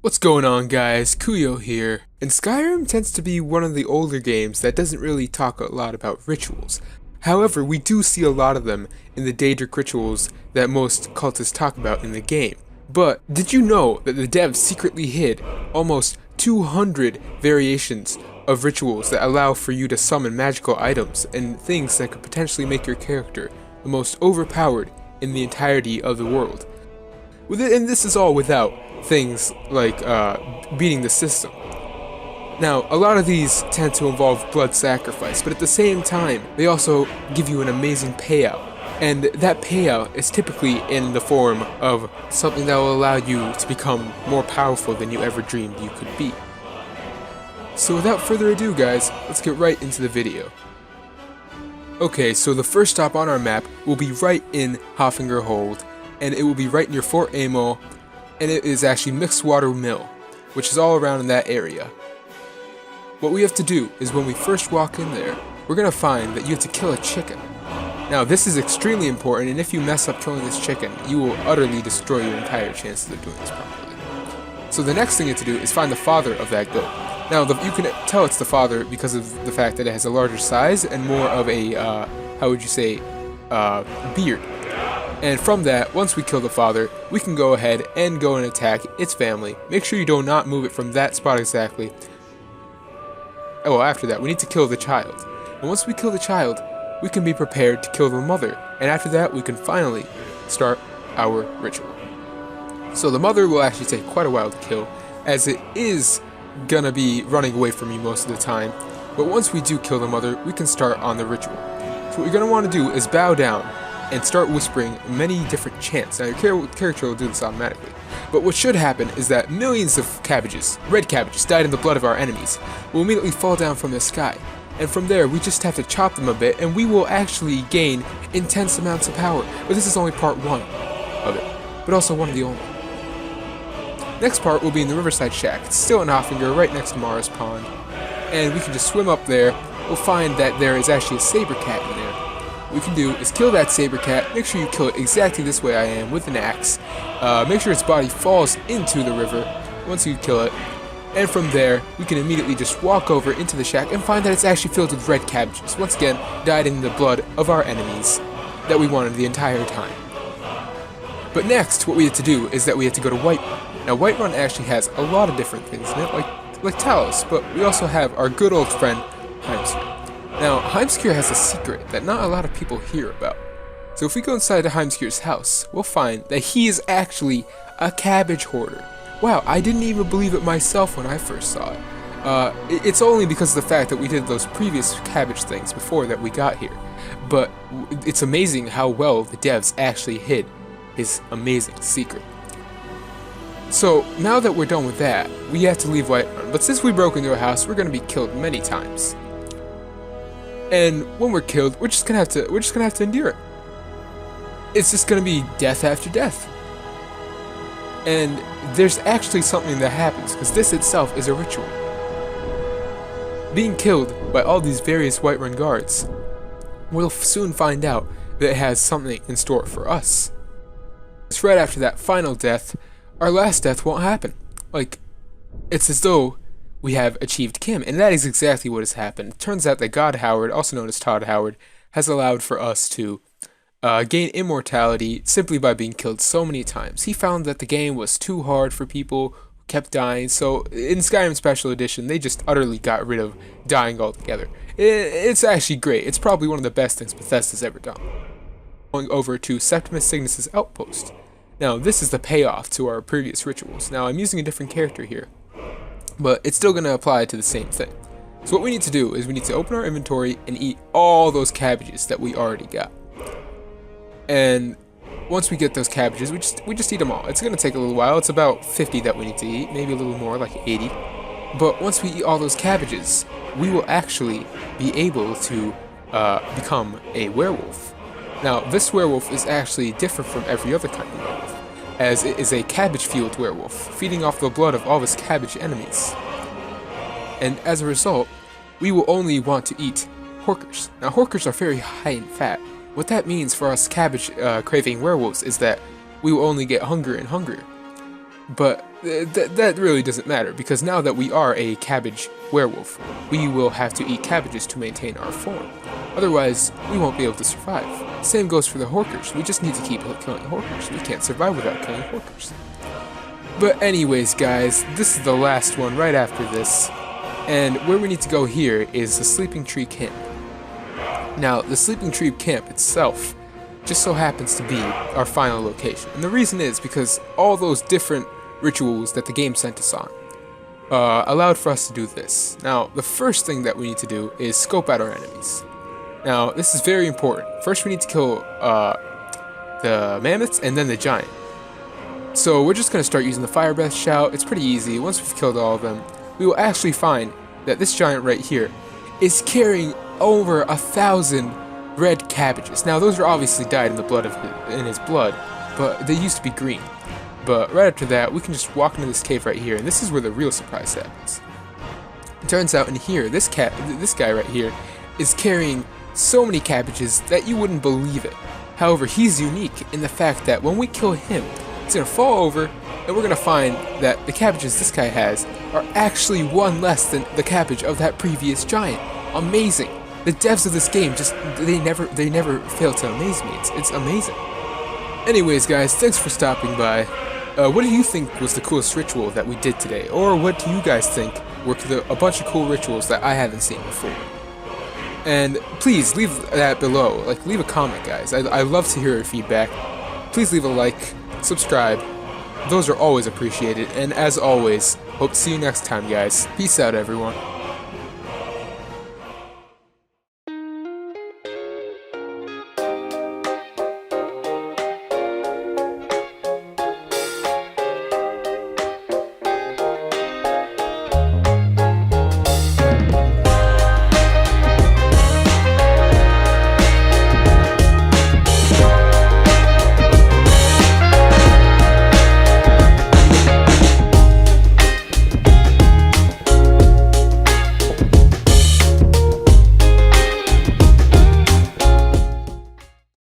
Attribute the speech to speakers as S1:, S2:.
S1: What's going on, guys? Kuyo here. And Skyrim tends to be one of the older games that doesn't really talk a lot about rituals. However, we do see a lot of them in the Daedric rituals that most cultists talk about in the game. But did you know that the devs secretly hid almost 200 variations of rituals that allow for you to summon magical items and things that could potentially make your character the most overpowered in the entirety of the world? And this is all without things like beating the system. Now, a lot of these tend to involve blood sacrifice, but at the same time, they also give you an amazing payout. And that payout is typically in the form of something that will allow you to become more powerful than you ever dreamed you could be. So without further ado, guys, let's get right into the video. Okay, so the first stop on our map will be right in Hoffinger Hold, and it will be right near Fort Amo, and it is actually Mixed Water Mill, which is all around in that area. What we have to do is when we first walk in there, we're going to find that you have to kill a chicken. Now this is extremely important, and if you mess up killing this chicken, you will utterly destroy your entire chances of doing this properly. So the next thing you have to do is find the father of that goat. Now you can tell it's the father because of the fact that it has a larger size and more of a, beard. And from that, once we kill the father, we can go ahead and go and attack its family. Make sure you do not move it from that spot exactly. Oh, well, after that, we need to kill the child. And once we kill the child, we can be prepared to kill the mother. And after that, we can finally start our ritual. So the mother will actually take quite a while to kill, as it is gonna be running away from you most of the time. But once we do kill the mother, we can start on the ritual. So what you're gonna want to do is bow down and start whispering many different chants. Now your character will do this automatically. But what should happen is that millions of cabbages, red cabbages, dyed in the blood of our enemies, will immediately fall down from the sky. And from there, we just have to chop them a bit, and we will actually gain intense amounts of power. But this is only part one of it, but also one of the only. Next part will be in the Riverside Shack. It's still in Hoffinger, right next to Mara's Pond. And we can just swim up there. We'll find that there is actually a saber cat in there. What we can do is kill that saber cat. Make sure you kill it exactly this way I am, with an axe. Make sure its body falls into the river once you kill it. And from there, we can immediately just walk over into the shack and find that it's actually filled with red cabbages. Once again, dyed in the blood of our enemies that we wanted the entire time. But next, what we have to do is that we have to go to Whiterun. Now, Whiterun actually has a lot of different things in it, like Talos, but we also have our good old friend, Heimskir. Now, Heimskir has a secret that not a lot of people hear about. So if we go inside to Heimskir's house, we'll find that he is actually a cabbage hoarder. Wow, I didn't even believe it myself when I first saw it. It's only because of the fact that we did those previous cabbage things before that we got here. But it's amazing how well the devs actually hid his amazing secret. So now that we're done with that, we have to leave Whiterun. But since we broke into a house, we're going to be killed many times. And when we're killed, we're just gonna have to endure it. It's just gonna be death after death. And there's actually something that happens, because this itself is a ritual. Being killed by all these various Whiterun guards, we'll soon find out that it has something in store for us. It's right after that final death, our last death won't happen. Like, it's as though we have achieved Kim, and that is exactly what has happened. It turns out that God Howard, also known as Todd Howard, has allowed for us to gain immortality simply by being killed so many times. He found that the game was too hard for people who kept dying, so in Skyrim Special Edition, they just utterly got rid of dying altogether. It's actually great. It's probably one of the best things Bethesda's ever done. Going over to Septimus Cygnus' outpost. Now, this is the payoff to our previous rituals. Now, I'm using a different character here, but it's still going to apply to the same thing. So what we need to do is we need to open our inventory and eat all those cabbages that we already got. And once we get those cabbages, we just eat them all. It's going to take a little while. It's about 50 that we need to eat, maybe a little more, like 80. But once we eat all those cabbages, we will actually be able to become a werewolf. Now, this werewolf is actually different from every other kind of werewolf, as it is a cabbage-fueled werewolf, feeding off the blood of all of his cabbage enemies. And as a result, we will only want to eat horkers. Now, horkers are very high in fat. What that means for us cabbage-craving werewolves is that we will only get hungrier and hungrier. But that really doesn't matter, because now that we are a cabbage werewolf, we will have to eat cabbages to maintain our form. Otherwise, we won't be able to survive. Same goes for the horkers. We just need to keep killing horkers. We can't survive without killing horkers. But anyways, guys, this is the last one right after this. And where we need to go here is the Sleeping Tree Camp. Now, the Sleeping Tree Camp itself just so happens to be our final location. And the reason is because all those different rituals that the game sent us on allowed for us to do this. Now, the first thing that we need to do is scope out our enemies. Now, this is very important. First, we need to kill the mammoths and then the giant. So we're just going to start using the fire breath shout. It's pretty easy. Once we've killed all of them, we will actually find that this giant right here is carrying over 1,000 red cabbages. Now, those are obviously dyed in the blood in his blood, but they used to be green. But right after that, we can just walk into this cave right here, and this is where the real surprise happens. It turns out in here, this guy right here is carrying so many cabbages that you wouldn't believe it. However, he's unique in the fact that when we kill him, it's gonna fall over, and we're gonna find that the cabbages this guy has are actually one less than the cabbage of that previous giant. Amazing! The devs of this game they never fail to amaze me. It's amazing. Anyways, guys, thanks for stopping by. What do you think was the coolest ritual that we did today? Or what do you guys think were a bunch of cool rituals that I haven't seen before? And please leave that below. Like, leave a comment, guys. I love to hear your feedback. Please leave a like, subscribe. Those are always appreciated. And as always, hope to see you next time, guys. Peace out, everyone.